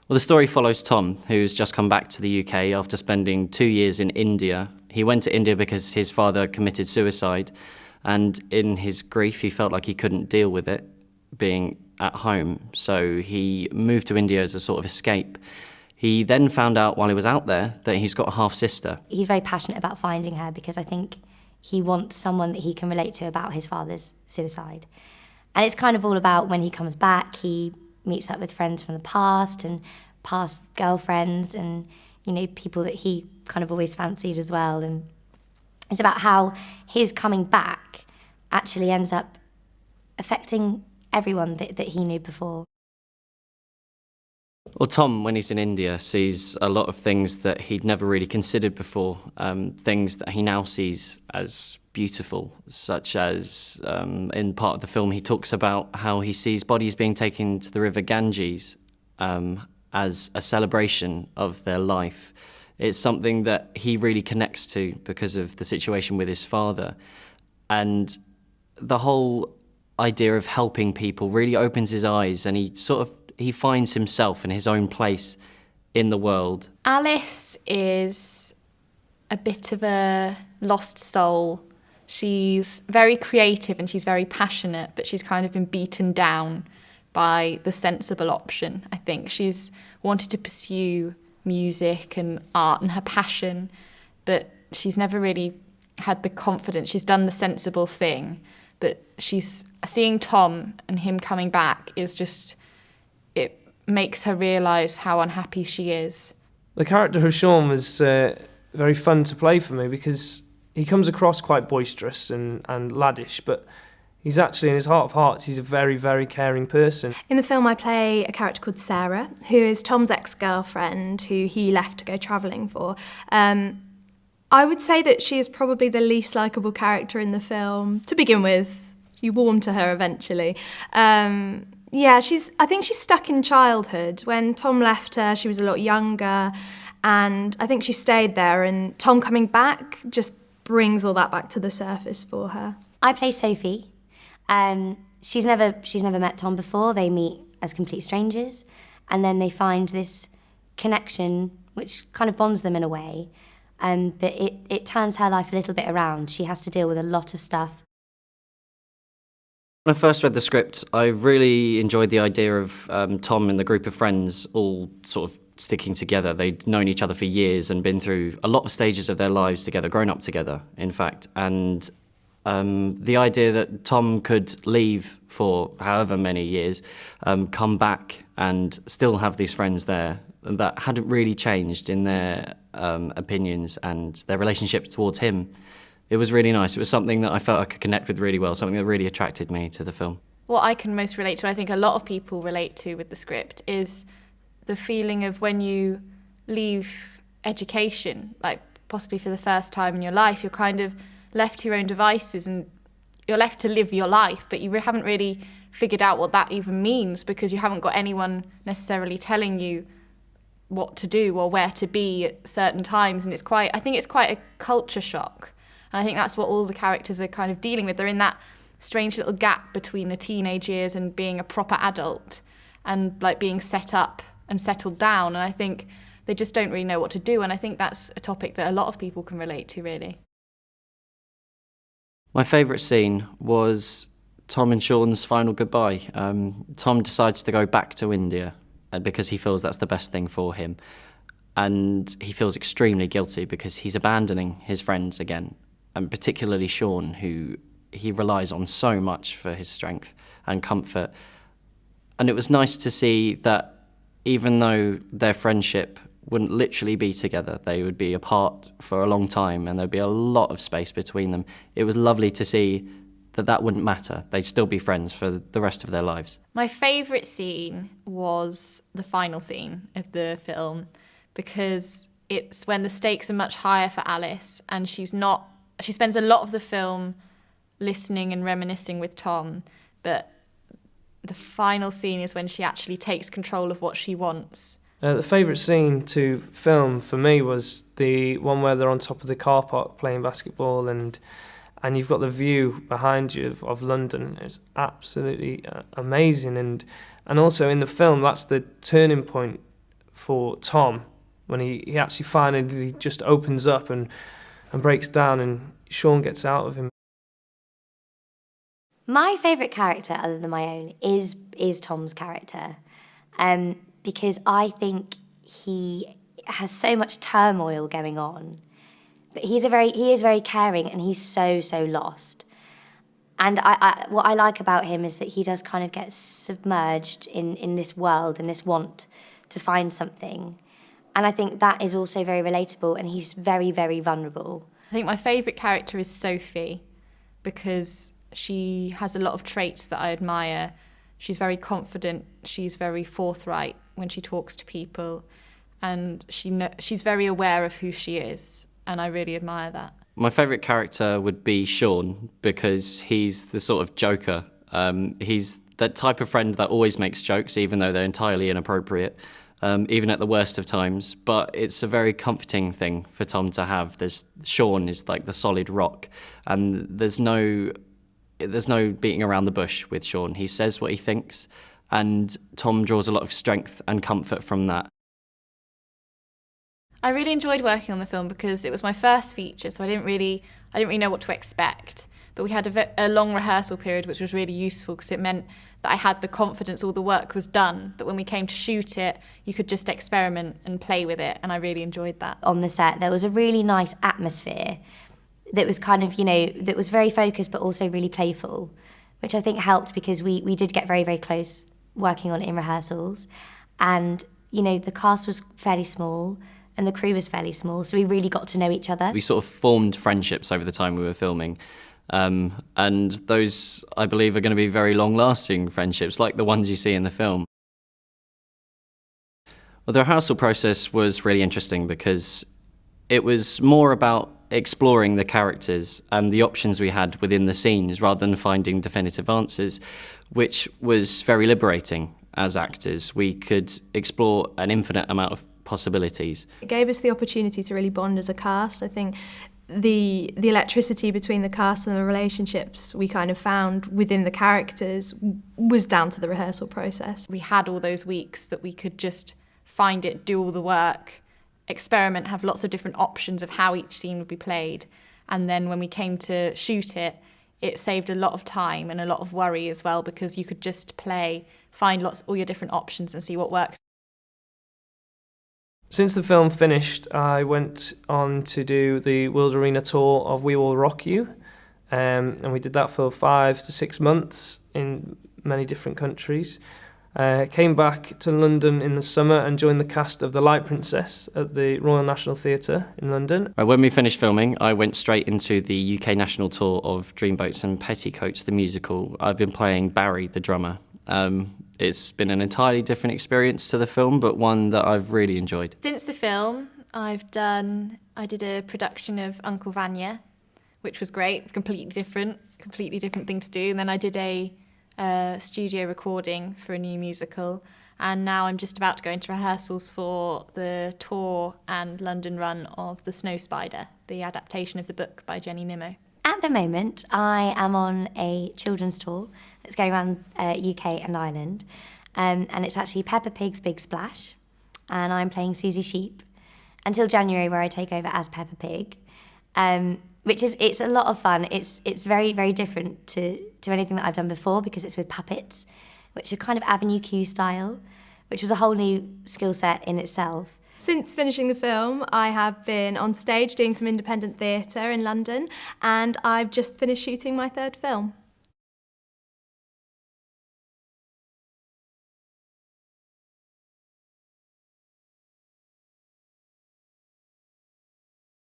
Well, the story follows Tom, who's just come back to the UK after spending 2 years in India. He went to India because his father committed suicide, and in his grief, he felt like he couldn't deal with it being at home. So he moved to India as a sort of escape. He then found out while he was out there that he's got a half-sister. He's very passionate about finding her because I think he wants someone that he can relate to about his father's suicide. And it's kind of all about when he comes back, he meets up with friends from the past and past girlfriends and, people that he kind of always fancied as well. And it's about how his coming back actually ends up affecting everyone that he knew before. Well, Tom, when he's in India, sees a lot of things that he'd never really considered before, things that he now sees as beautiful, such as in part of the film he talks about how he sees bodies being taken to the river Ganges as a celebration of their life. It's something that he really connects to because of the situation with his father. And the whole idea of helping people really opens his eyes, and he finds himself in his own place in the world. Alice is a bit of a lost soul. She's very creative and she's very passionate, but she's kind of been beaten down by the sensible option, I think. She's wanted to pursue music and art and her passion, but she's never really had the confidence. She's done the sensible thing, but she's seeing Tom and him coming back is just, it makes her realise how unhappy she is. The character of Sean was very fun to play for me because he comes across quite boisterous and laddish, but he's actually, in his heart of hearts, he's a very, very caring person. In the film, I play a character called Sarah, who is Tom's ex-girlfriend, who he left to go travelling for. I would say that she is probably the least likeable character in the film. To begin with, you warm to her eventually. I think she's stuck in childhood. When Tom left her, she was a lot younger, and I think she stayed there, and Tom coming back just brings all that back to the surface for her. I play Sophie. She's never met Tom before. They meet as complete strangers, and then they find this connection which kind of bonds them in a way. But it turns her life a little bit around. She has to deal with a lot of stuff. When I first read the script, I really enjoyed the idea of Tom and the group of friends all sort of sticking together. They'd known each other for years and been through a lot of stages of their lives together, grown up together, in fact. And the idea that Tom could leave for however many years, come back and still have these friends there that hadn't really changed in their opinions and their relationship towards him. It was really nice. It was something that I felt I could connect with really well, something that really attracted me to the film. What I can most relate to, I think a lot of people relate to with the script, is the feeling of when you leave education, like possibly for the first time in your life, you're kind of left to your own devices and you're left to live your life, but you haven't really figured out what that even means because you haven't got anyone necessarily telling you what to do or where to be at certain times. And I think it's quite a culture shock. And I think that's what all the characters are kind of dealing with. They're in that strange little gap between the teenage years and being a proper adult and like being set up and settled down. And I think they just don't really know what to do. And I think that's a topic that a lot of people can relate to, really. My favourite scene was Tom and Sean's final goodbye. Tom decides to go back to India because he feels that's the best thing for him. And he feels extremely guilty because he's abandoning his friends again, and particularly Sean, who he relies on so much for his strength and comfort. And it was nice to see that even though their friendship wouldn't literally be together, they would be apart for a long time and there'd be a lot of space between them. It was lovely to see that wouldn't matter. They'd still be friends for the rest of their lives. My favourite scene was the final scene of the film because it's when the stakes are much higher for Alice and she spends a lot of the film listening and reminiscing with Tom, but the final scene is when she actually takes control of what she wants. The favourite scene to film for me was the one where they're on top of the car park playing basketball and you've got the view behind you of London. It's absolutely amazing. And also in the film, that's the turning point for Tom when he actually finally just opens up and breaks down and Sean gets out of him. My favourite character, other than my own, is Tom's character, because I think he has so much turmoil going on, but he is very caring, and he's so lost. And what I like about him is that he does kind of get submerged in this world and this want to find something, and I think that is also very relatable. And he's very vulnerable. I think my favourite character is Sophie, because she has a lot of traits that I admire. She's very confident, she's very forthright when she talks to people, and she's very aware of who she is, and I really admire that. My favourite character would be Sean, because he's the sort of joker. He's that type of friend that always makes jokes, even though they're entirely inappropriate, even at the worst of times. But it's a very comforting thing for Tom to have. Sean is like the solid rock, and there's no beating around the bush with Sean. He says what he thinks, and Tom draws a lot of strength and comfort from that. I really enjoyed working on the film because it was my first feature, so I didn't really know what to expect. But we had a long rehearsal period, which was really useful because it meant that I had the confidence all the work was done, that when we came to shoot it, you could just experiment and play with it, and I really enjoyed that. On the set, there was a really nice atmosphere that was kind of, that was very focused but also really playful, which I think helped because we did get very close working on it in rehearsals. And, the cast was fairly small and the crew was fairly small, so we really got to know each other. We sort of formed friendships over the time we were filming. And those, I believe, are going to be very long-lasting friendships, like the ones you see in the film. Well, the rehearsal process was really interesting because it was more about exploring the characters and the options we had within the scenes rather than finding definitive answers, which was very liberating as actors. We could explore an infinite amount of possibilities. It gave us the opportunity to really bond as a cast. I think the electricity between the cast and the relationships we kind of found within the characters was down to the rehearsal process. We had all those weeks that we could just find it, do all the work, experiment, have lots of different options of how each scene would be played. And then when we came to shoot it, it saved a lot of time and a lot of worry as well, because you could just play, find all your different options and see what works. Since the film finished, I went on to do the World Arena tour of We Will Rock You, and we did that for 5 to 6 months in many different countries. Came back to London in the summer and joined the cast of The Light Princess at the Royal National Theatre in London. When we finished filming, I went straight into the UK national tour of Dreamboats and Petticoats, the musical. I've been playing Barry, the drummer. It's been an entirely different experience to the film, but one that I've really enjoyed. Since the film, I did a production of Uncle Vanya, which was great, completely different thing to do. And then I did a studio recording for a new musical, and now I'm just about to go into rehearsals for the tour and London run of The Snow Spider, the adaptation of the book by Jenny Nimmo. At the moment, I am on a children's tour that's going around UK and Ireland, and it's actually Peppa Pig's Big Splash, and I'm playing Susie Sheep until January, where I take over as Peppa Pig, it's a lot of fun. It's very different to anything that I've done before because it's with puppets, which are kind of Avenue Q style, which was a whole new skill set in itself. Since finishing the film, I have been on stage doing some independent theatre in London, and I've just finished shooting my 3rd film.